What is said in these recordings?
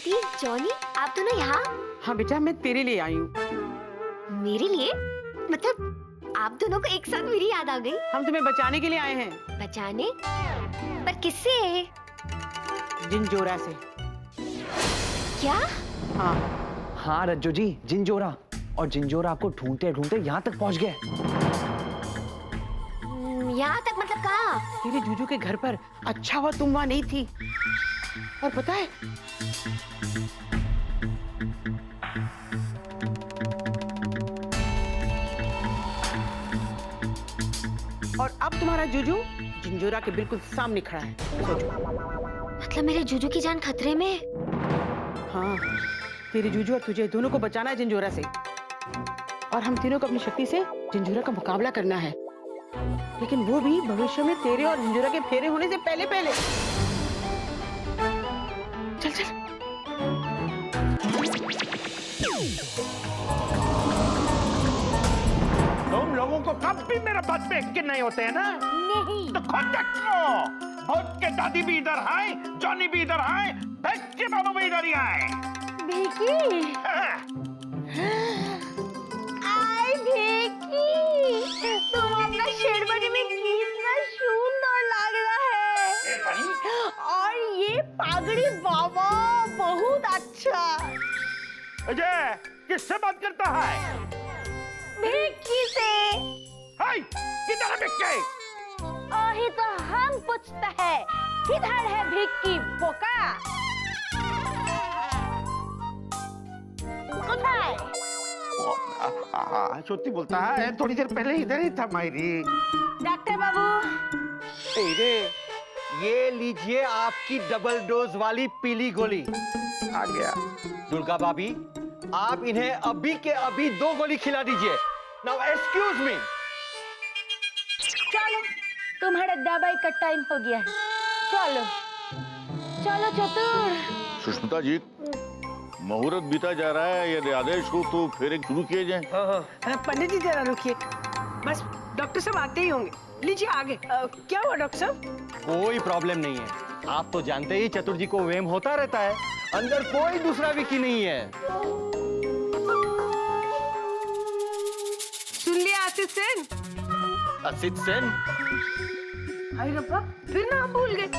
Aunty, Johnny, आप दोनों यहाँ? हाँ बेटा, मैं तेरे लिए आई हूँ। मेरे लिए? मतलब आप दोनों को एक साथ मेरी याद आ गई? हम तुम्हें बचाने के लिए आए हैं। बचाने? पर किससे? जिंजोरा से। क्या? हाँ रज्जू जी, जिंजोरा। और जिंजोरा आपको ढूंढते ढूंढते यहाँ तक पहुँच गए। यहाँ तक मतलब कहाँ? तेरे जूजू के घर पर। अच्छा हुआ तुम वहाँ नहीं थी। और पता है, और अब तुम्हारा जूजू जिंजोरा के बिल्कुल सामने खड़ा है। सोचो। मतलब मेरे जूजू की जान खतरे में? हाँ, तेरे जूजू और तुझे दोनों को बचाना है जिंजोरा से। और हम तीनों को अपनी शक्ति से जिंजोरा का मुकाबला करना है, लेकिन वो भी भविष्य में तेरे और जिंजोरा के फेरे होने से पहले पहले। चल चल। तुम लोगों को कब भी मेरा बात पे यकीन नहीं होते हैं ना? नहीं। तो खुद देख लो। भूत के दादी भी इधर आए, जॉनी भी इधर आए, के बाबू भी इधर ही आए। भिकी। आई भिकी, तुम अपना शेरवानी में कितना सुंदर लग रहा है। और ये पागड़ी बाबा बहुत अच्छा। अजय, किससे बात करता है? भिकी से। हाय, किधर है भिक्की? वही तो हम पूछते हैं, किधर है भिक्की बोका? कोথায়? सच्ची बोलता है, थोड़ी देर पहले इधर ही था मायरी। डॉक्टर बाबू। ये लीजिए आपकी डबल डोज वाली पीली गोली। आ गया। दुर्गा भाभी, आप इन्हें अभी के अभी 2 गोली खिला दीजिए। Now excuse me. चलो, तुम्हारा दवाई का टाइम हो गया है। चलो चलो चतुर। सुष्मिता जी, मुहूर्त बीता जा रहा है, यदि आदेश हो तो फेरे शुरू किए जाएं। पंडित जी जरा रुकिए, बस डॉक्टर साहब आते ही होंगे। लीजिए आगे। क्या हुआ डॉक्टर साहब? कोई प्रॉब्लम नहीं है। आप तो जानते ही चतुर जी को वेम होता रहता है। अंदर कोई दूसरा विकी नहीं है। सुन लिया आसिफ सेन? असित सेन? अरे रब्बा, फिर ना आप भूल गए।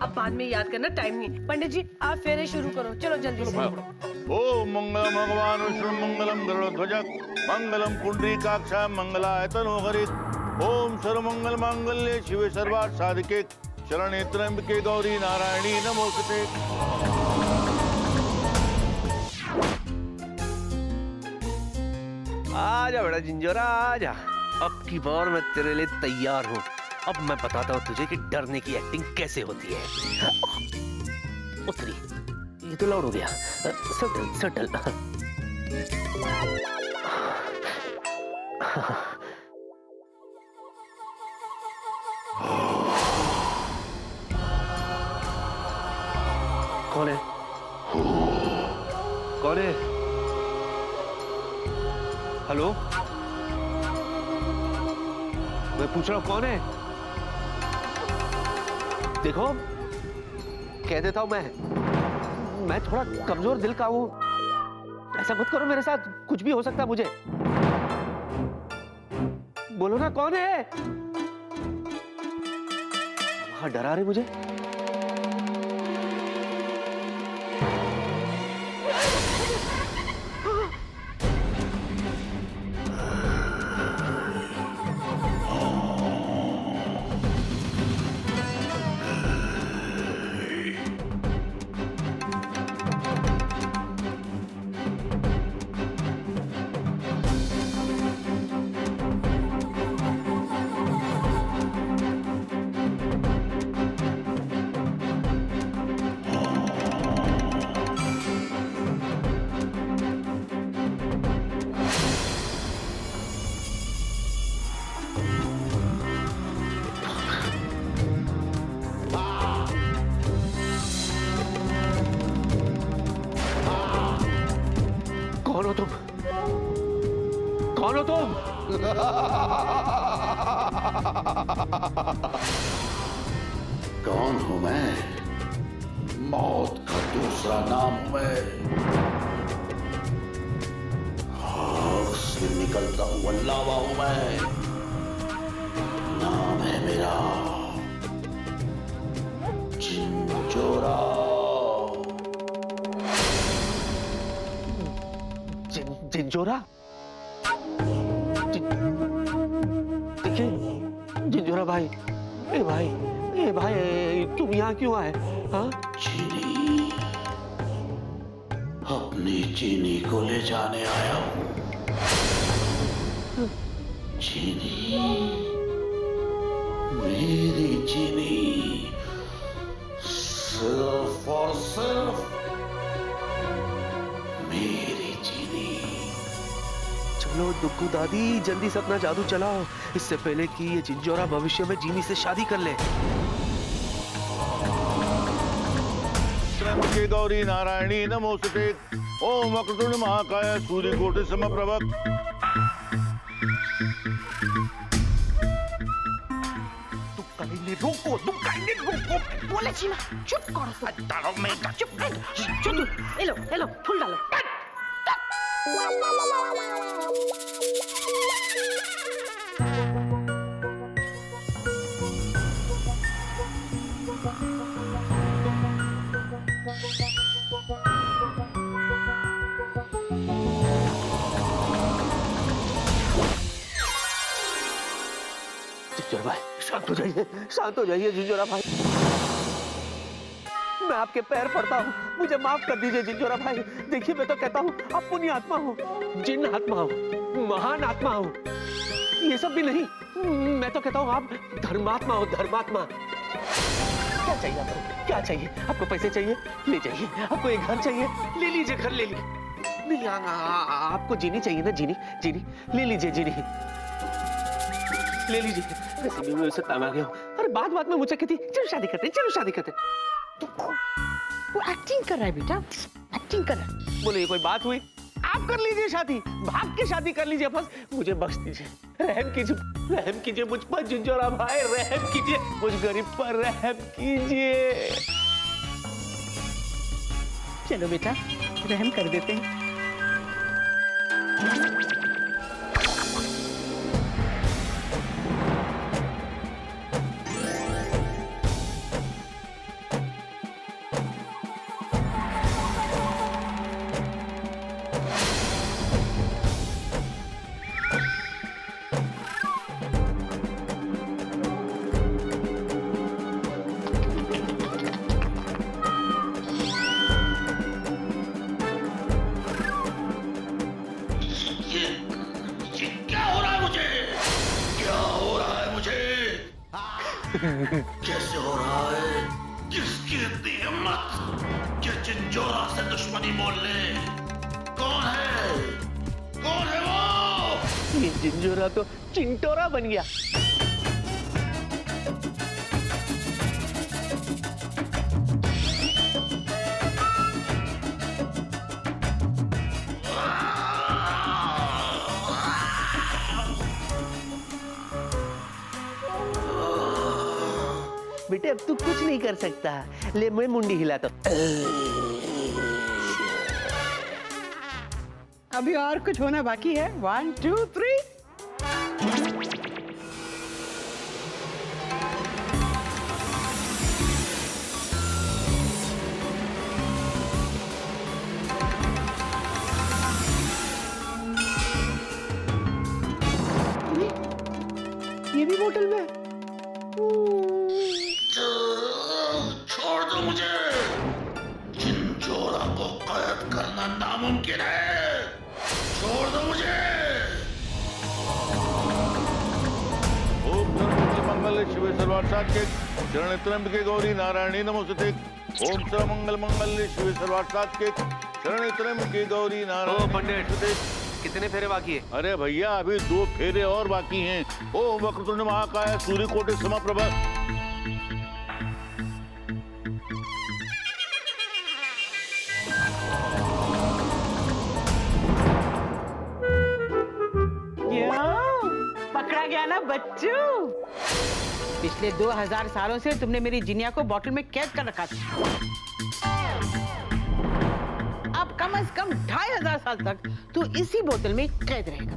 अब बाद में याद करना, टाइम नहीं। पंडित जी आप फेरे शुरू करो, चलो जल्दी से। ओम मंगलम भगवान विष्णु मंगलम गरुड़ध्वज मंगलम पुंडरीकाक्ष मंगलाय तनोहरि। ओम सर्वमंगल मांगल्ये शिवे सर्वार्थ साधिके शरण्ये त्र्यंबके गौरी नारायणी नमोस्तुते। आजा बेटा जिंजोरा, आजा। अब की बार मैं तेरे लिए तैयार हूँ। अब मैं बताता हूँ तुझे कि डरने की एक्टिंग कैसे होती है। उतरी, ये तो लाउड हो गया। Subtle subtle. कौन है? कौन है? हेलो, मैं पूछ रहा हूं कौन है? देखो, कह देता हूं मैं थोड़ा कमजोर दिल का हूं। ऐसा मत करो मेरे साथ, कुछ भी हो सकता है मुझे। बोलो ना कौन है? वहां डरा रहे मुझे। कौन हो तुम? कौन हो तुम? कौन हूं मैं? मौत का दूसरा नाम हूं मैं, आग से निकलता हुआ लावा हूं मैं। नाम है मेरा चिंजोरा। जिंजोरा? देखिए जिंजोरा भाई, ए भाई तुम यहाँ क्यों आए? हाँ? चीनी, अपनी चीनी को ले जाने आया हूँ। चीनी, मेरी चीनी, सिर्फ और सिर्फ मेरी चीनी। चलो दुग्गू दादी, जल्दी से अपना जादू चलाओ, इससे पहले कि ये जिंजोरा भविष्य में जीनी से शादी कर ले। त्र्यंबके गौरी नारायणी नमोस्तुते। ओम वक्रतुंड महाकाय सूर्यकोटि समप्रभ। बोले चीना, चुप करो। डालो में चुप, ये लो फूल डालो। जिंजोरा भाई शांत हो जाइए जिंजोरा भाई, मैं आपके पैर पड़ता हूँ, मुझे माफ कर दीजिए जिंजोरा भाई। देखिए मैं तो कहता हूँ आप पुण्य आत्मा हो, जिन आत्मा हो, महान आत्मा हो, ये सब भी नहीं, मैं तो कहता हूँ आप धर्मात्मा हो, धर्मात्मा। क्या चाहिए आपको? क्या चाहिए आपको? पैसे चाहिए? ले जाइए। आपको एक घर चाहिए? ले लीजिए, घर ले लीजिए। नहीं आपको जीनी चाहिए ना, जीनी ले लीजिए, जीनी ले लीजिए। वैसे भी मैं उससे तंग आ गया हूँ। अरे बात में मुझसे कहती चलो शादी करते। वो एक्टिंग कर रहा है बेटा, एक्टिंग कर रहा है। बोले ये कोई बात हुई? आप कर लीजिए शादी, भाग के शादी कर लीजिए, बस मुझे बख्श दीजिए, रहम कीजिए मुझ पर जिंजोरा भाई, रहम कीजिए मुझ गरीब पर, रहम कीजिए। चलो बेटा, रहम कर देते हैं। कैसे हो रहा है? किसकी इतनी हिम्मत कि चिंजोरा से दुश्मनी मोल ले? कौन है वो? ये जिंजोरा तो चिंटोरा बन गया। बेटे अब तू कुछ नहीं कर सकता, ले मैं मुंडी हिलाता हूं। अभी और कुछ होना बाकी है। 1 2 3। ये भी बोतल में? छोड़ दो मुझे। चिंजोरा को कैद करना नामुमकिन है। छोड़ दो मुझे। ओम सर्वमंगल मंगल शिवे सर्वार्थ साधिके शरण्ये त्र्यंबके गौरी नारायणी नमोस्तुते। ओम सर्वमंगल मंगल शिवे सर्वार्थ साधिके शरण्ये त्र्यंबके गौरी नारायणी नमोस्तुते। कितने फेरे बाकी है? अरे भैया अभी 2 फेरे और बाकी हैं। ओम वक्रतुंड महाकाय सूर्यकोटि समप्रभ। पकड़ा गया ना बच्चू। पिछले 2000 सालों से तुमने मेरी जिनिया को बॉटल में कैद कर रखा था। कम से कम 2500 साल तक तू इसी बोतल में कैद रहेगा।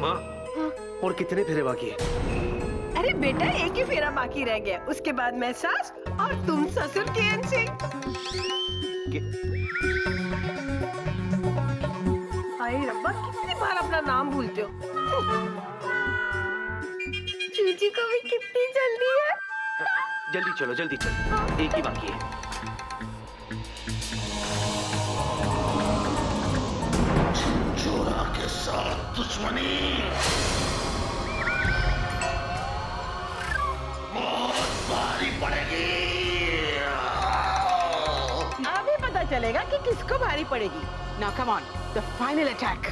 माँ, और कितने फेरे बाकी है? अरे बेटा, एक ही फेरा बाकी रह गया, उसके बाद मैं सास और तुम ससुर के अंश। हाय रब्बा, कितनी बार अपना नाम भूलते हो। जूजी को भी कितनी जल्दी है। जल्दी चलो, जल्दी चलो, एक ही बाकी है। झिंझोरा के साथ दुश्मनी बहुत भारी पड़ेगी। अभी पता चलेगा कि किसको भारी पड़ेगी। Now come on, the final attack.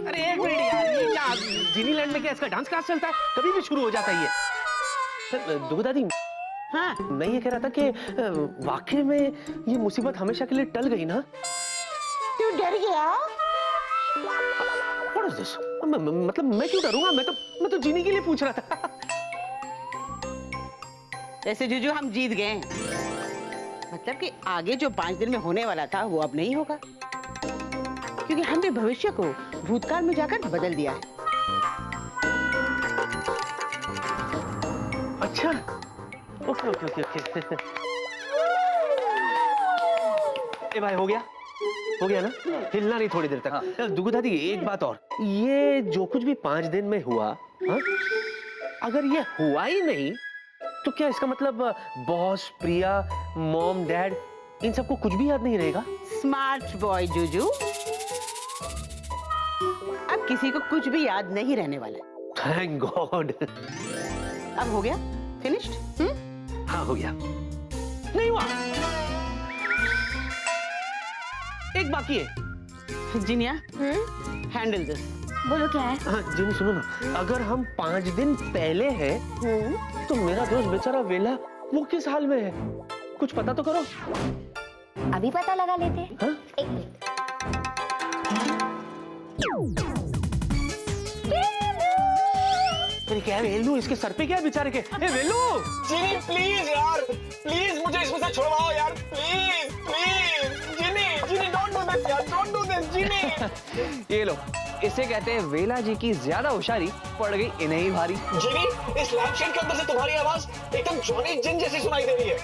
अरे एक मिनट यार, ये क्या डिज्नीलैंड में क्या इसका डांस क्लास चलता है? कभी भी शुरू हो जाता है ये। दुगु दादी, हाँ, मैं ये कह रहा था कि वाकई में ये मुसीबत हमेशा के लिए टल गई ना? तू डर गया? What is this? मतलब मैं क्यों डरूंगा? मैं तो जीने के लिए पूछ रहा था। ऐसे जुजू हम जीत गए हैं। मतलब कि आगे जो 5 दिन में होने वाला था वो अब नहीं होगा, क्योंकि हमने भविष्य को भूतकाल में जाकर बदल दिया है। अच्छा, ओके ओके ओके ओके। ए भाई, हो गया? हो गया ना? हिलना नहीं थोड़ी देर तक। दुगु दादी, एक बात और, ये जो कुछ भी 5 दिन में हुआ, हाँ? अगर ये हुआ ही नहीं तो क्या इसका मतलब बॉस, प्रिया, मॉम, डैड, इन सबको कुछ भी याद नहीं रहेगा? स्मार्ट बॉय जुजू, अब किसी को कुछ भी याद नहीं रहने वाला। Thank God. अब हो गया? फिनिश्ड? हाँ, हो गया। नहीं हुआ, एक बाकी है। जिनिया, हैंडल दिस। बोलो क्या है? हाँ जिनी, सुनो ना, अगर हम 5 दिन पहले हैं तो मेरा दोस्त बेचारा वेला वो किस हाल में है? कुछ पता तो करो। अभी पता लगा लेते हैं। हाँ? एक मिनट। अरे क्या है वेलू, इसके सर पे क्या है बेचारे के? ए वेलू! जिनी प्लीज यार, प्लीज मुझे इसमें से छुड़वाओ यार, please please. Ginny Ginny don't do this यार, डोंट डू दिस जिनी। ये लो, इसे कहते हैं वेला जी की ज्यादा होशियारी पड़ गई इन्हें ही भारी। जिनी, इस लैम्पशेड के अंदर से तुम्हारी आवाज एकदम जॉनी जिन जैसी सुनाई दे रही है।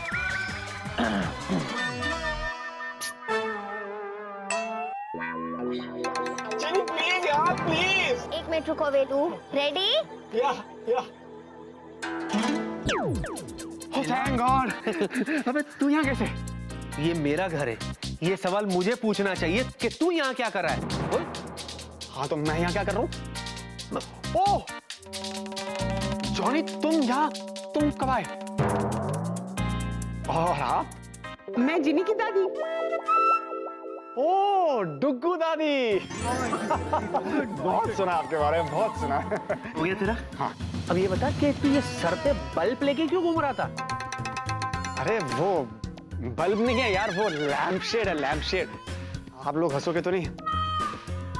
जिनी प्लीज यार, प्लीज। एक मिनट रुको वेलू। रेडी? या थैंक गॉड। अबे तू यहाँ कैसे? ये मेरा घर है, ये सवाल मुझे पूछना चाहिए कि तू यहाँ क्या कर रहा है? बोल। हाँ तो मैं यहाँ क्या कर रहा हूँ? ओह जॉनी, तुम यहाँ, तुम कब आए? और आप? मैं जिनी की दादी। ओह डुग्गू दादी। बहुत सुना आपके बारे में, बहुत सुना। हो गया तेरा? हाँ। अब ये बता कि तू ये सर पे बल्ब लेके क्यों घूम रहा था? अरे वो बल्ब नहीं है यार, वो लैम्पशेड है, लैम्पशेड। आप लोग हंसोगे तो नहीं?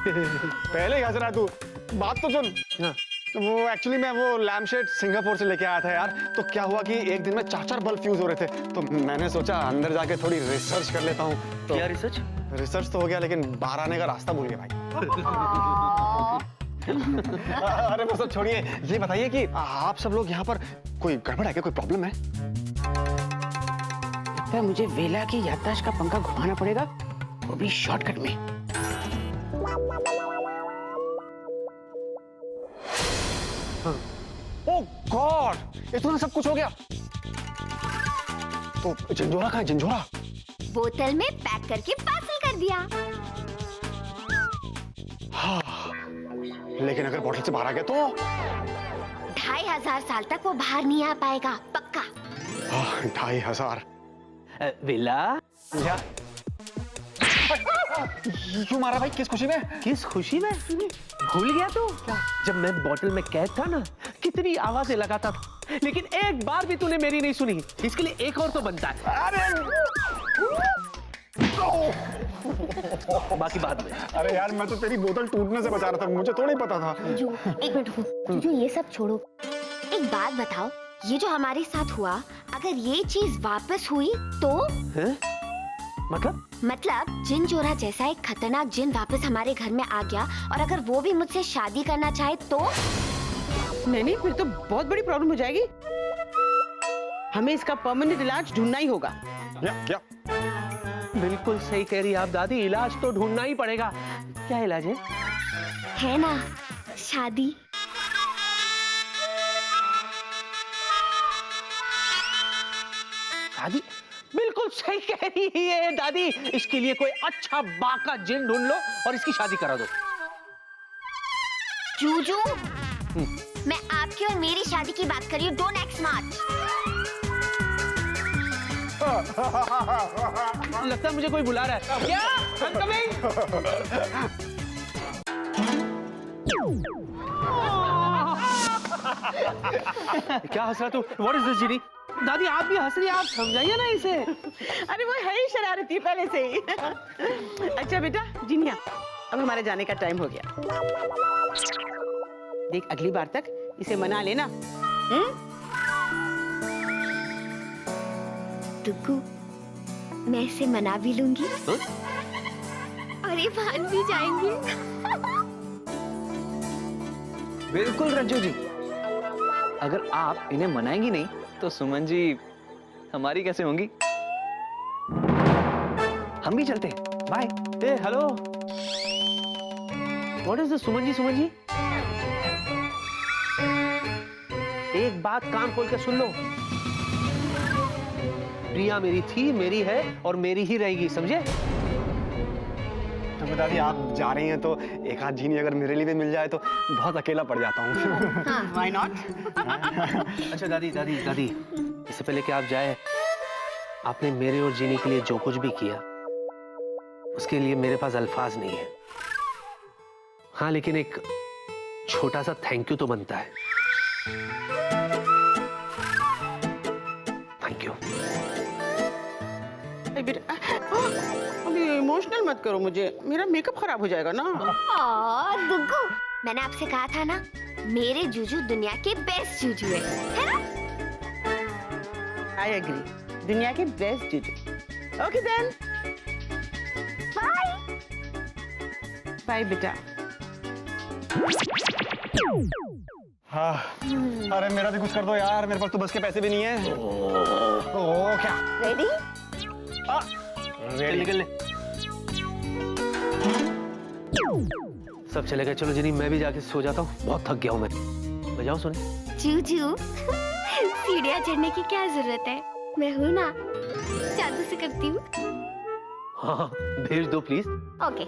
पहले ही हंस रहा तू, बात तो सुन। हाँ। वो एक्चुअली मैं वो लैम्पशेड सिंगापुर से लेके आया था यार। तो क्या हुआ कि एक दिन में 4 बल्ब फ्यूज हो रहे थे, तो मैंने सोचा अंदर जाके थोड़ी रिसर्च कर लेता हूँ। तो क्या रिसर्च? रिसर्च तो हो गया, लेकिन बाहर आने का रास्ता भूल गया भाई। अरे वो सब छोड़िए, ये बताइए कि आप सब लोग यहाँ पर कोई गड़बड़ है क्या, कोई प्रॉब्लम है? लगता है मुझे वेला की याददाश्त का पंखा घुमाना पड़ेगा, वो भी शॉर्टकट में। ओह गॉड, इतना सब कुछ हो गया। तो झंझोरा कहाँ है, झंझोरा? बोतल में पैक करके पार्सल कर दिया। हाँ, लेकिन अगर बोतल से बाहर आ गया तो? 2500 साल तक वो बाहर नहीं आ पाएगा, पक्का। 2500। वेला? क्या? क्यों मारा भाई? किस खुशी में? किस खुशी में? भूल गया तू? जब मैं बॉटल में कैद था ना, कितनी आवाजें लगाता था, लेकिन एक बार भी तूने मेरी नहीं सुनी। इसके लिए एक और तो बनता है। बाकी बाद में। अरे यार, मैं तो तेरी बोतल टूटने से बचा रहा था, मुझे तो नहीं पता था। जीजू एक मिनट रुको। जीजू ये सब छोड़ो, एक बात बताओ, ये जो हमारे साथ हुआ, अगर ये चीज वापस हुई तो? है? मतलब जिन जोरा जैसा एक खतरनाक जिन वापस हमारे घर में आ गया, और अगर वो भी मुझसे शादी करना चाहे तो? नहीं, फिर तो बहुत बड़ी प्रॉब्लम हो जाएगी। हमें इसका परमानेंट इलाज ढूंढना ही होगा। क्या? बिल्कुल सही कह रही आप दादी, इलाज तो ढूंढना ही पड़ेगा। क्या इलाज है? है ना, शादी। शादी? बिल्कुल सही कह रही है दादी। इसके लिए कोई अच्छा बाका जिन ढूंढ लो और इसकी शादी करा दो। जूजू, मैं आपकी और मेरी शादी की बात कर रही हूँ। Don't act smart. लगता है मुझे कोई बुला रहा है। क्या? I'm coming। क्या हंस रहा तू? What is this, जीनी? दादी आप भी हंस रही हैं, आप समझाइए ना इसे। अरे वो है ही शरारती पहले से ही। अच्छा बेटा जिनिया, अब हमारे जाने का टाइम हो गया। देख अगली बार तक इसे मना लेना। टुकू, मैं इसे मना भी लूंगी और ये मान भी जाएंगे। बिल्कुल रज्जू जी, अगर आप इन्हें मनाएंगी नहीं तो सुमन जी हमारी कैसे होंगी? हम भी चलते हैं। बाय। ए hello, what is this? Suman ji एक बात कान खोल के सुन लो। प्रिया मेरी थी, मेरी है और मेरी ही रहेगी, समझे? तो दादी आप जा रही हैं तो एक आध जीनी अगर मेरे लिए भी मिल जाए तो बहुत अकेला पड़ जाता हूँ। Why not? अच्छा दादी, इससे पहले कि आप जाए, आपने मेरे और जीनी के लिए जो कुछ भी किया उसके लिए मेरे पास अल्फाज नहीं है। हाँ, लेकिन एक छोटा सा थैंक यू तो बनता है। Thank you. बेटा अभी इमोशनल मत करो मुझे, मेरा मेकअप खराब हो जाएगा ना। दुग्गू, मैंने आपसे कहा था ना, मेरे जूजू दुनिया के बेस्ट जूजू है ना? आई एग्री, दुनिया के बेस्ट जूजू। Okay then, bye. बाय बेटा। हाँ, अरे मेरा भी कुछ कर दो यार, मेरे पास तो बस के पैसे भी नहीं है। ओ क्या? रेडी? निकल ले। सब चले गए, चलो जिनी मैं भी जाके सो जाता हूँ, बहुत थक गया हूँ मैं। बजाओ सुने। जूजू, सीढ़ियाँ चढ़ने की क्या जरूरत है, मैं हूँ ना, जादू से करती हूँ। हाँ, भेज दो प्लीज। ओके।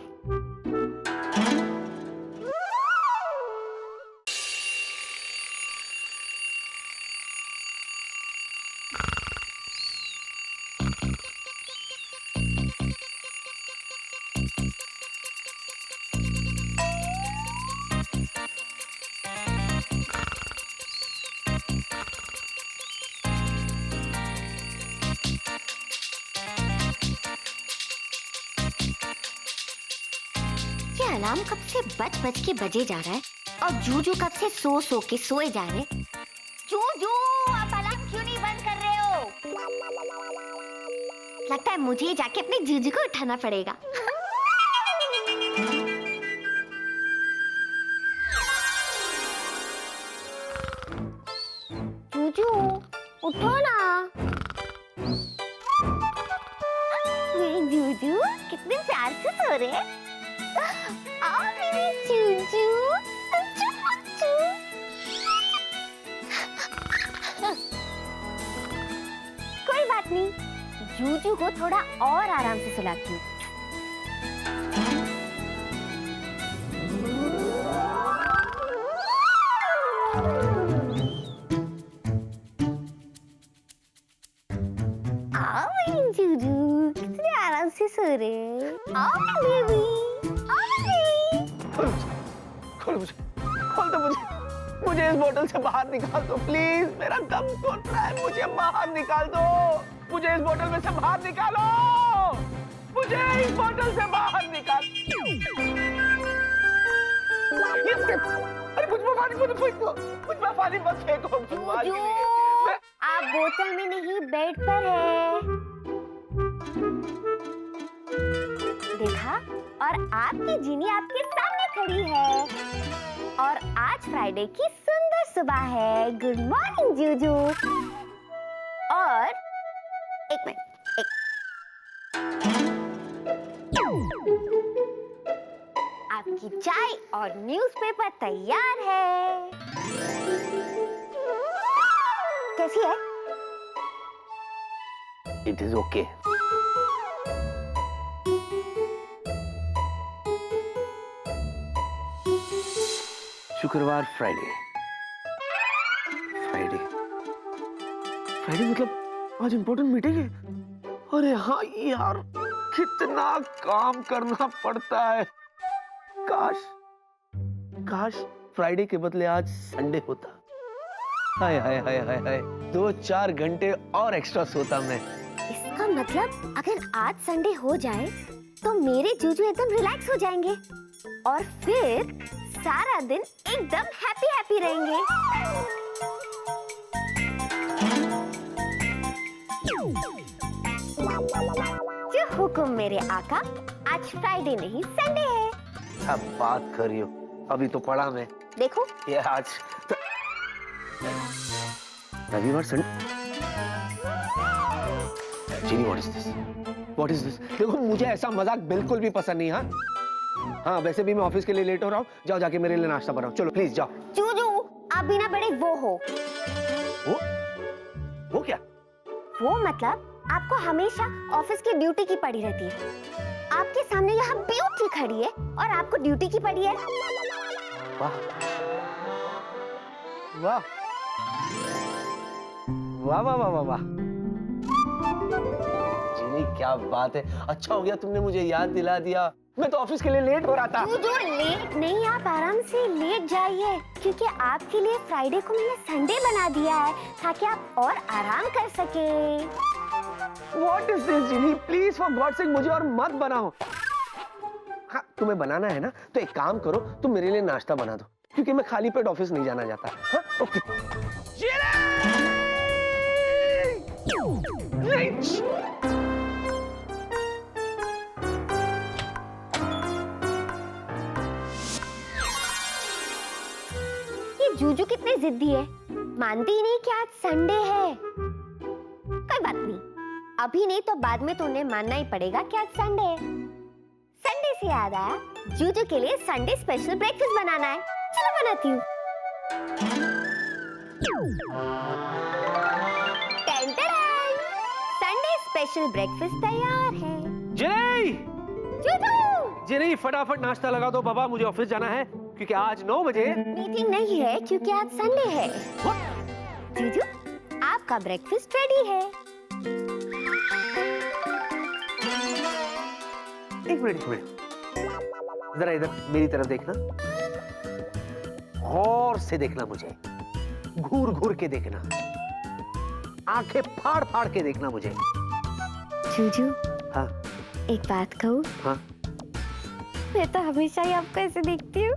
अलार्म कब से बज के बजे जा रहा है और जूजू कब से सो के सोए जा रहे हैं। जूजू, आप अलार्म क्यों नहीं बंद कर रहे हो? लगता है मुझे ही जाके अपने जूजू को उठाना पड़ेगा। जूजू, उठो ना। मेरे जूजू कितने प्यार से सो रहे हैं। जूजू, कोई बात नहीं, जूजू को थोड़ा और आराम से सुलाती हूँ। आओ जूजू, कितने आराम से सो रहे हैं। आओ बेबी, आओ। खोल मुझे, खोल दो मुझे इस बोतल से बाहर निकाल दो प्लीज, मेरा दम घुट रहा है, मुझे बाहर निकाल दो, मुझे इस बोतल में से बाहर निकालो, मुझे इस बोतल से बाहर निकाल। अरे मुझ में पानी मत फेंको, मुझ में पानी मत फेंको। जूजू, आप बोतल में नहीं बेड पर है। देखा, और आपकी जीनी आपके सामने खड़ी है। और आज फ्राइडे की सुंदर सुबह है। Good morning Juju. और एक मिनट, आपकी चाय और न्यूज़पेपर तैयार है। कैसी है? It is okay. शुक्रवार, फ्राइडे मतलब आज इंपॉर्टेंट मीटिंग है। अरे हाँ यार, कितना काम करना पड़ता है। काश फ्राइडे के बदले आज संडे होता। हाय हाय हाय हाय हाय, 2-4 घंटे और एक्स्ट्रा सोता मैं। इसका मतलब अगर आज संडे हो जाए तो मेरे जूजू एकदम रिलैक्स हो जाएंगे और फिर सारा दिन एकदम हैप्पी रहेंगे। जो हुक्म मेरे आका, आज फ्राइडे नहीं संडे है। क्या बात कर रही हो? अभी तो पढ़ा मैं। देखो ये आज रविवार, Sunday. Ginny, what is this? देखो, मुझे ऐसा मजाक बिल्कुल भी पसंद नहीं। हाँ, वैसे भी मैं ऑफिस के लिए लेट हो रहा हूँ। जाओ जाके मेरे लिए नाश्ता बनाओ। चलो प्लीज जाओ। जूजू, आप बिना बड़े वो हो। वो क्या? वो मतलब आपको हमेशा ऑफिस की ड्यूटी की पड़ी रहती है। आपके सामने यहाँ ब्यूटी खड़ी है और आपको ड्यूटी की पड़ी है। वाह वाह वाह वाह वाह वाह वाह। जीनी, क्या बात है। अच्छा हो गया तुमने मुझे याद दिला दिया। मैं तो ऑफिस के लिए लेट हो रहा था। जो लेट नहीं, आप आराम से लेट जाइए, क्योंकि आपके लिए फ्राइडे को मैंने संडे बना दिया है ताकि आप और आराम कर सके। What is this, Ginny? Please for God sake मुझे और मत बनाओ। हाँ, तुम्हें बनाना है ना, तो एक काम करो, तुम मेरे लिए नाश्ता बना दो, क्योंकि मैं खाली पेट ऑफिस नहीं जाना चाहता। हाँ, ओके। ये जूजू कितने जिद्दी है, मानती ही नहीं कि आज संडे है। कोई बात नहीं, अभी नहीं तो बाद में तो उन्हें मानना ही पड़ेगा कि आज संडे है। संडे से याद आया, जूजू के लिए संडे स्पेशल ब्रेकफास्ट बनाना है। चलो बनाती हूँ। संडे स्पेशल ब्रेकफास्ट तैयार है। जय जूजू, जी, फटाफट नाश्ता लगा दो बाबा, मुझे ऑफिस जाना है, क्योंकि आज 9 बजे मीटिंग नहीं है क्योंकि आज संडे है। जूजू, आपका ब्रेकफास्ट रेडी है। एक मिनट, जरा इधर मेरी तरफ देखना, गौर से देखना, मुझे घूर घूर के देखना, आंखें फाड़ फाड़ के देखना मुझे। जूजू, हाँ एक बात कहूँ? हाँ। मैं तो हमेशा ही आपको ऐसे देखती हूँ।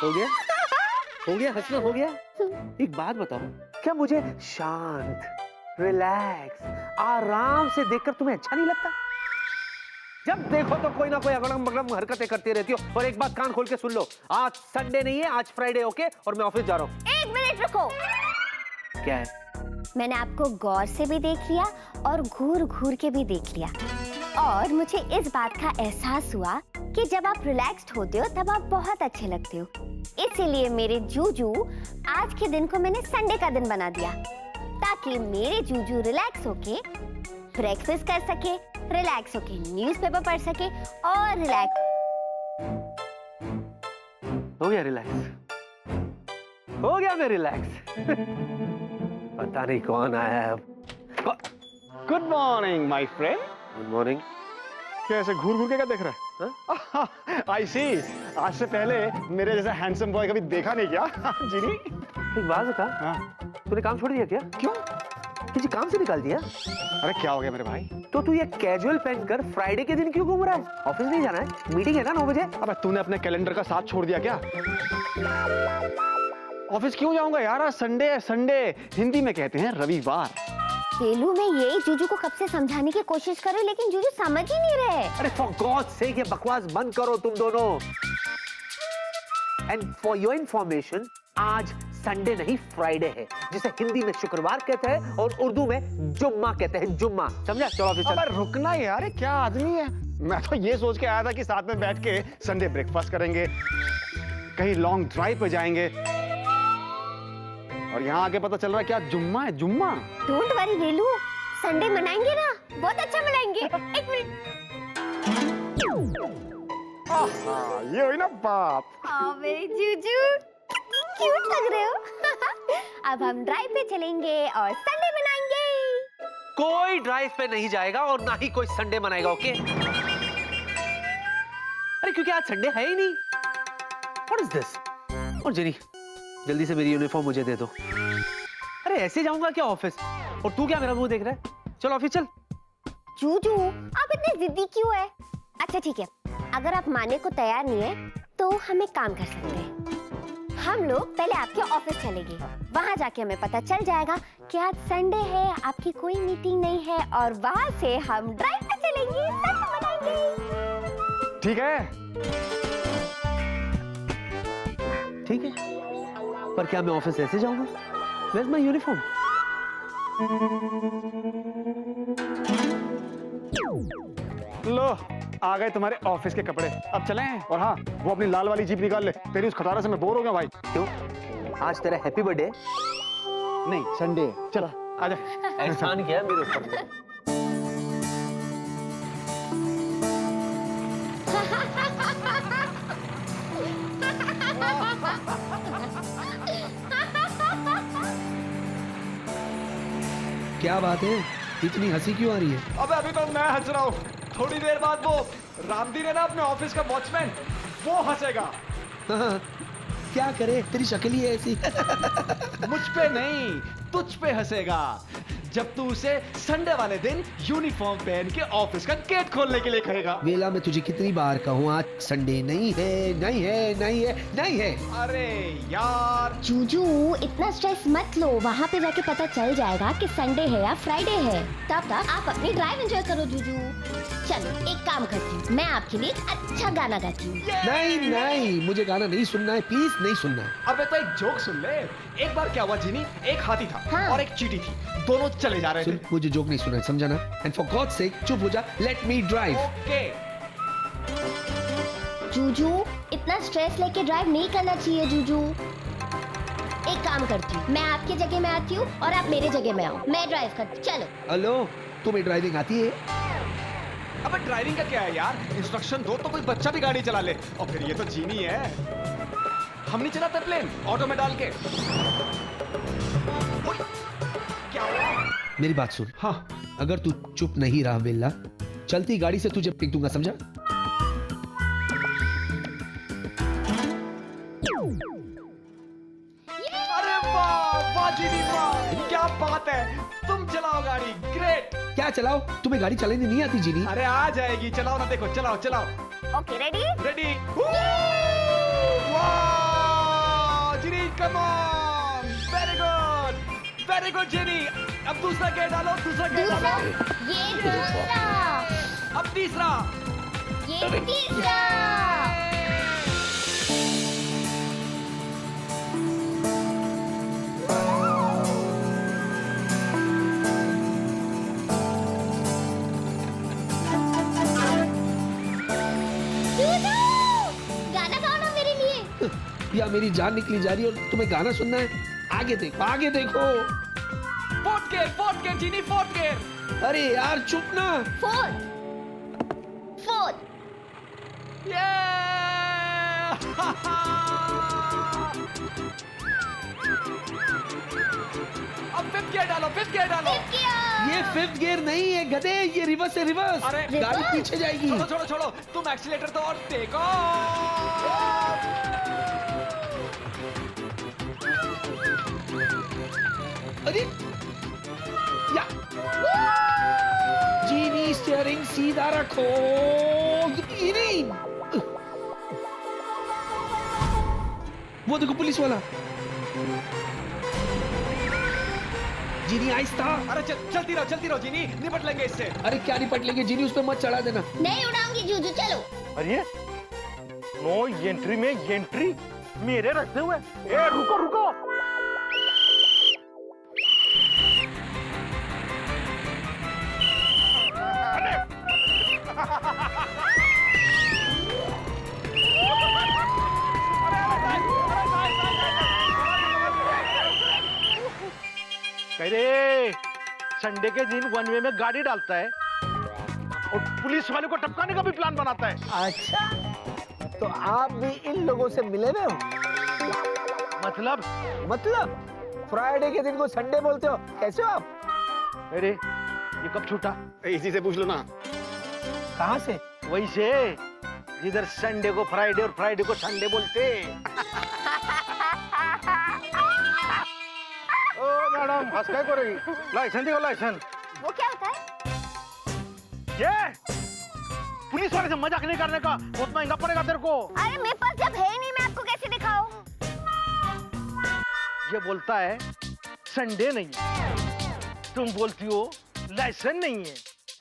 हो गया हंसना हो गया। एक बात बताओ, क्या मुझे शांत, रिलैक्स, आराम से देखकर तुम्हें अच्छा नहीं लगता? जब देखो तो कोई ना कोई अगड़म बगड़म हरकतें करती रहती हो। और एक बात कान खोल के सुन लो, आज संडे नहीं है, आज फ्राइडे, ओके? और मैं ऑफिस जा रहा हूँ। एक मिनट रुको। क्या है? मैंने आपको गौर से भी देख लिया और घूर घूर के भी देख लिया, और मुझे इस बात का एहसास हुआ कि जब आप रिलैक्स्ड होते हो तब आप बहुत अच्छे लगते हो। इसीलिए मेरे जूजू आज के दिन को मैंने संडे का दिन बना दिया, ताकि मेरे जूजू रिलैक्स होके ब्रेकफास्ट कर सके, रिलैक्स होके न्यूज़पेपर पढ़ सके और रिलैक्स हो गया रिलैक्स, हो गया मैं रिलैक्स। पता नहीं कौन आया है अब। Good morning my friend. Good morning. क्या ऐसे घूर घूर के क्या देख रहा है? आई सी, आज से पहले मेरे जैसा हैंडसम बॉय कभी देखा नहीं क्या? जीनी एक बात बता, हाँ। तूने काम छोड़ दिया क्या? क्यों? तुझे काम से निकाल दिया? अरे क्या हो गया मेरे भाई? तो तू ये कैजुअल पहन कर फ्राइडे के दिन क्यों घूम रहा है? ऑफिस नहीं जाना है? मीटिंग है ना 9 बजे? अबे तूने अपने कैलेंडर का साथ छोड़ दिया क्या? ऑफिस क्यों जाऊंगा यार? आज संडे है, संडे हिंदी में कहते हैं रविवार। पेलू मैं यही जूजू को कब से समझाने की कोशिश कर रही हूँ, लेकिन जूजू समझ ही नहीं रहे। अरे फॉर गॉड सेक ये बकवास बंद करो तुम दोनों। एंड फॉर योर इंफॉर्मेशन, आज संडे नहीं फ्राइडे है, जिसे हिंदी में शुक्रवार कहते हैं और उर्दू में जुम्मा कहते हैं। जुम्मा, समझा? चलो ऑफिस चल। अबे रुकना यार, क्या आदमी है। मैं तो ये सोच के आया था कि साथ में बैठ के संडे ब्रेकफास्ट करेंगे, कहीं लॉन्ग ड्राइव पे जाएंगे, और यहाँ आके पता चल रहा है क्या जुम्मा है, जुम्मा। डोंट वरी रेलू, संडे मनाएंगे ना, बहुत अच्छा मनाएंगे। एक मिनट। ये हुई ना बात। हाँ मेरी जूजू, क्यूट लग रहे हो। अब हम ड्राइव पे चलेंगे और संडे मनाएंगे। कोई ड्राइव पे नहीं जाएगा और ना ही कोई संडे मनाएगा, ओके? अरे क्योंकि आज संडे है ही नहीं। What is this? और जेनी, जल्दी से मेरी यूनिफॉर्म मुझे दे दो। अरे ऐसे जाऊंगा क्या ऑफिस? और तू क्या मेरा मुंह देख रहा है? चल ऑफिस चल। जूजू, आप इतने जिद्दी क्यों है? अच्छा ठीक है, अगर आप मानने को तैयार नहीं है तो हम एक काम कर सकते हैं। हम लोग पहले आपके ऑफिस चलेंगे, वहाँ जाके हमें पता चल जाएगा कि आज संडे है, आपकी कोई मीटिंग नहीं है, और वहाँ से हम ड्राइव पे चलेंगे, संडे मनाएंगे। ठीक है, ठीक है, पर क्या मैं ऑफिस ऐसे जाऊंगा? Where's my uniform? लो आ गए तुम्हारे ऑफिस के कपड़े, अब चलें। और हाँ, वो अपनी लाल वाली जीप निकाल ले, तेरी उस खटारा से मैं बोर हो गया भाई। क्यों? आज तेरा हैप्पी बर्थडे? नहीं, संडे। चल आजा। एहसान किया मेरे ऊपर। क्या बात है, इतनी हंसी क्यों आ रही है? अबे अभी तो मैं हंस रहा हूँ, थोड़ी देर बाद वो रामदीन है ना अपने ऑफिस का वॉचमैन, वो हंसेगा। क्या करे, तेरी शक्ल ही है ऐसी। मुझ पे नहीं, तुझ पे हंसेगा, जब तू उसे संडे वाले दिन यूनिफॉर्म पहन के ऑफिस का गेट खोलने के लिए कहेगा। वेला मैं तुझे कितनी बार कहूँ, आज संडे नहीं है, नहीं है, नहीं है, नहीं है। अरे यार जूजू, इतना स्ट्रेस मत लो, वहाँ पे जाके पता चल जाएगा कि संडे है या फ्राइडे है। तब तक आप अपनी ड्राइव एंजॉय करो जूजू। चलो एक काम करती हूँ, मैं आपके लिए एक अच्छा गाना गाती हूँ। नहीं नहीं, मुझे गाना नहीं सुनना है, प्लीज नहीं सुनना है। अबे तो एक जोक सुन ले। एक बार क्या हुआ जीनी, एक हाथी था हाँ। और एक चींटी थी, दोनों चले जा रहे थे। मुझे जोक नहीं सुना है, समझा ना? एंड फॉर गॉड सेक चुप हो जा, let me drive. Okay. Juju, इतना स्ट्रेस लेके ड्राइव नहीं करना चाहिए जूजू। एक काम करती हूँ, मैं आपकी जगह में आती हूँ और आप मेरे जगह में आओ, मैं ड्राइव करती हूँ। चलो। हेलो, तुम्हें ड्राइविंग आती है? अबे ड्राइविंग का क्या है यार, इंस्ट्रक्शन दो तो कोई बच्चा भी गाड़ी चला ले। और फिर ये तो जीनी है, हम नहीं चलाते प्लेन ऑटो में डाल के। क्या हुआ? मेरी बात सुन। हाँ। अगर तू चुप नहीं रहा वेला, चलती गाड़ी से तुझे पिक दूंगा, समझा? अरे वाह वाह जीनी वाह, क्या बात है, तुम चलाओ गाड़ी, ग्रेट। क्या चलाओ? तुम्हें गाड़ी चलानी नहीं आती जीनी? अरे आ जाएगी, चलाओ ना, देखो चलाओ चलाओ। Okay, ready? रेडी। वाह जीनी, कम ऑन, वेरी गुड जीनी। अब दूसरा गेयर डालो, दूसरा गेयर डालो। ये दूसरा, अब तीसरा, ये तीसरा। गाना गाओ ना मेरे लिए। या मेरी जान निकली जा रही है और तुम्हें गाना सुनना है? आगे देखो, आगे देखो। फोर्थ गेयर जीनी, फोर्थ गेयर। अरे यार चुप ना। फोर्थ। अब फिफ्थ गियर डालो, फिफ्थ गियर डालो। ये फिफ्थ गियर नहीं है गधे, ये रिवर्स है रिवर्स। अरे गाड़ी पीछे जाएगी। छोड़ो छोड़ो छोड़ो, तुम एक्सीलेटर तो और टेक ऑफ। अरे या जीनी स्टीयरिंग सीधा रखो। जीनी वो देखो पुलिस वाला। जीनी आहिस्ता। अरे चलती रहो जीनी, निपट लेंगे इससे। अरे क्या निपट लेंगे जीनी, उस पे मत चढ़ा देना। नहीं उड़ाऊंगी जूजू, चलो। अरे नो एंट्री में एंट्री मेरे रखते हुए। ए रुको रुको। अरे संडे के दिन वन वे में गाड़ी डालता है और पुलिस वाले को टपकाने का भी प्लान बनाता है। अच्छा, तो आप भी इन लोगों से मिले हुए हो? मतलब फ्राइडे के दिन को संडे बोलते हो, कैसे हो आप? अरे ये कब छूटा? इसी से पूछ लो ना। कहाँ से? वही से जिधर संडे को फ्राइडे और फ्राइडे को संडे बोलते। ओ मैडम हंस क्या कर रही? लाइसेंस दिखाओ लाइसेंस। वो क्या होता है? ये पुलिस वाले से मजाक नहीं करने का, बहुत महंगा पड़ेगा तेरे को। अरे मेरे पास जब है नहीं, मैं आपको कैसे दिखाऊं? ये बोलता है संडे नहीं है, तुम बोलती हो लाइसेंस नहीं है।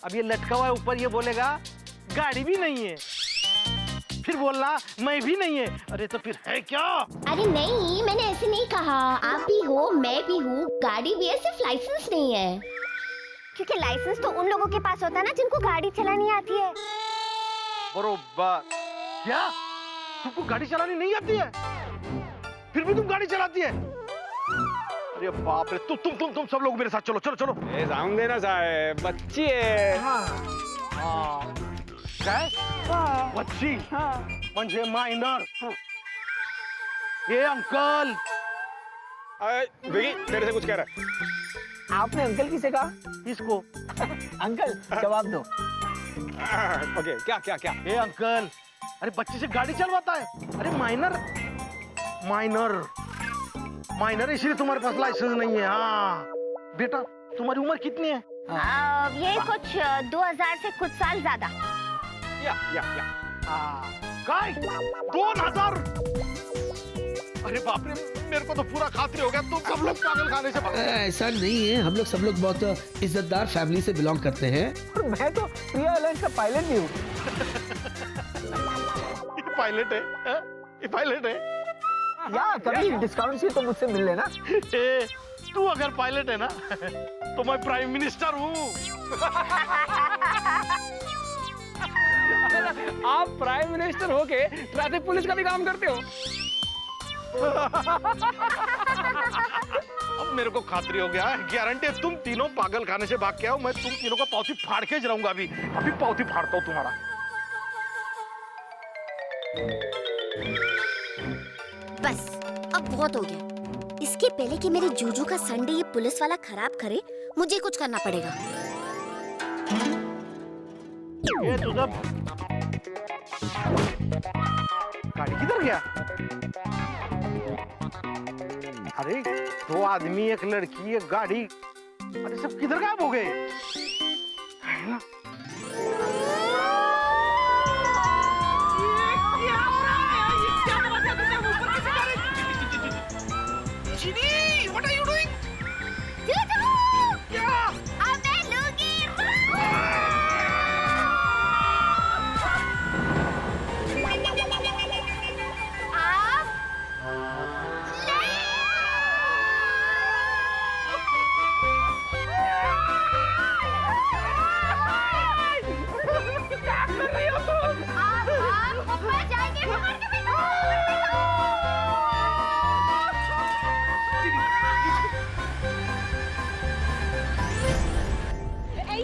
अब ये लटका हुआ है ऊपर, ये बोलेगा गाड़ी भी नहीं है, फिर बोलना मैं भी नहीं है। अरे तो फिर है क्या? अरे नहीं, मैंने ऐसे नहीं कहा। आप भी हो, मैं भी हूँ, गाड़ी भी है, सिर्फ लाइसेंस नहीं है। क्योंकि लाइसेंस तो उन लोगों के पास होता है ना जिनको गाड़ी चलानी आती है। बरोबर। क्या तुमको गाड़ी चलानी नहीं आती है, फिर भी तुम गाड़ी चलाती है? अरे बाप रे, तुम सब लोग मेरे साथ चलो चलो चलो। जाऊन देना साहेब, बच्ची है। काय? बच्ची म्हणजे माइनर। ये अंकल विकी तेरे से कुछ कह रहा है। आपने अंकल किसे कहा? इसको अंकल जवाब दो। ओके क्या क्या क्या? ये अंकल, अरे बच्चे से गाड़ी चलवाता है। अरे माइनर माइनर माइनर, इसलिए तुम्हारे पास लाइसेंस नहीं है। हाँ बेटा, तुम्हारी उम्र कितनी है? ये कुछ 2000 से कुछ साल ज्यादा। या काय 2000? अरे बाप रे, मेरे को तो पूरा खातिर हो गया, तुम सब लोग पागल खाने से ऐसा नहीं है, हम लोग सब लोग बहुत इज्जतदार फैमिली से बिलोंग करते हैं। और मैं तो प्रिया एयरलाइंस का पायलट भी हूँ। पायलट है? ये पायलट है? या कभी डिस्काउंट से तो मुझसे मिल लेना। तू अगर पायलट है ना तो मैं प्राइम मिनिस्टर हूँ। आप प्राइम मिनिस्टर होके ट्रैफिक पुलिस का भी काम करते हो? अब मेरे को खातरी हो गया, गारंटी है तुम तीनों पागल खाने से भाग के आओ, मैं तुम तीनों का पाउती फाड़ के जाऊंगा। अभी पाउती फाड़ता हूँ तुम्हारा। बस अब बहुत हो गया। इसके पहले कि मेरे जूजू का संडे ये पुलिस वाला खराब करे, मुझे कुछ करना पड़ेगा। ये तो सब गाड़ी किधर गया? अरे 2 आदमी, 1 लड़की, 1 गाड़ी, अरे सब किधर गायब हो गए?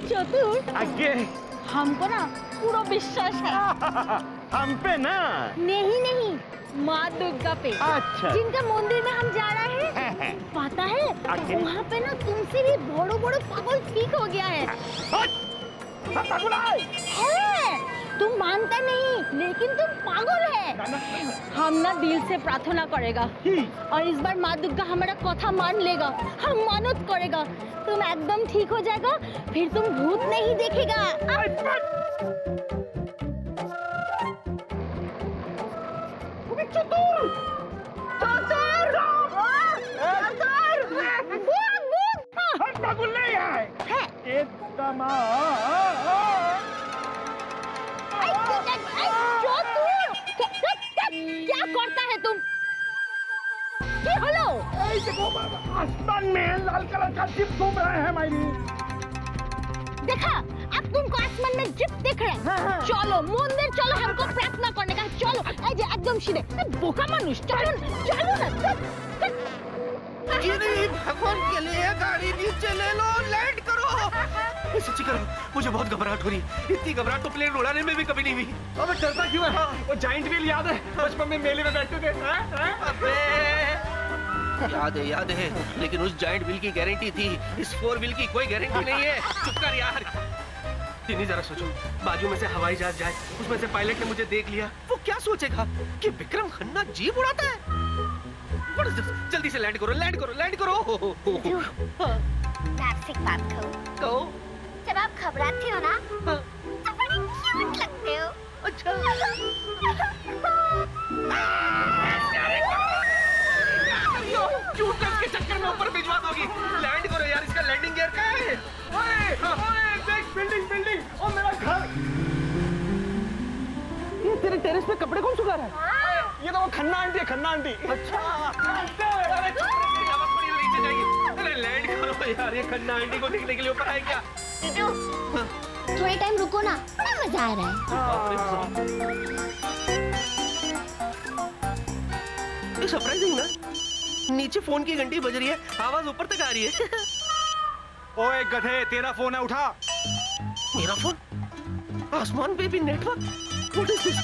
चतुर, आगे हमको ना पूरा विश्वास है। हम पे ना। नहीं, माँ दुर्गा पे। अच्छा। जिनका मंदिर में हम जा रहे हैं, पता है वहाँ पे ना तुमसे भी बड़ो पागल ठीक हो गया है। तुम मानता नहीं, लेकिन तुम पागल है। हम ना दिल से प्रार्थना करेगा और इस बार माँ दुर्गा हमारा कथा मान लेगा। हम मानत करेगा, तुम एकदम ठीक हो जाएगा, फिर तुम भूत नहीं देखेगा। पागल नहीं है। क्या करता है तुम? हेलो, आसमान में लाल कलर का जिप घूम रहे हैं मायरी। देखा, अब तुमको आसमान में जिप दिख रहे हैं। चलो मंदिर चलो, हमको प्रार्थना करने का। चलो एकदम सीधे। बोका मनुष्य, चलो ना। भगवान के लिए गाड़ी नीचे ले लो, लैंड करो। सच्ची करो, मुझे बहुत घबराहट हो रही है। इतनी घबराहट तो प्लेन उड़ाने में भी कभी नहीं हुई। अबे डरता क्यों है? वो जाइंट व्हील याद है? बचपन में मेले में बैठते थे। अबे याद है, लेकिन उस जाइंट व्हील की गारंटी थी, इस 4 व्हील की कोई गारंटी नहीं है। चुप कर यार। तिनी जरा सोचो, बाजू में से हवाई जहाज जाए, उसमें से पायलट ने मुझे देख लिया, वो क्या सोचेगा कि विक्रम खन्ना जीप उड़ाता है? जल्दी से लैंड करो। मैं आपसे एक बात कहूँ? जब आप घबराते हो ना, तो बड़ी क्यूट लगते हो। अच्छा। क्यूट के चक्कर में ऊपर भिजवा दोगी। लैंड करो यार, इसका लैंडिंग गियर कहाँ है? ओए, देख बिल्डिंग और मेरा घर। ये तेरे टेरेस पे कपड़े कौन सुखा रहा है? ये तो वो खन्ना आंटी है, खन्ना आंटी। अच्छा। अरे लैंड करो यार, ये खन्ना आंटी को देखने के लिए ऊपर आए क्या? थोड़े टाइम रुको ना, बड़ा मजा आ रहा है। ये सरप्राइजिंग ना, नीचे फोन की घंटी बज रही है, आवाज ऊपर तक आ रही है। ओए गधे, तेरा फोन है, उठा। मेरा फोन? आसमान पे भी नेटवर्क? What is this?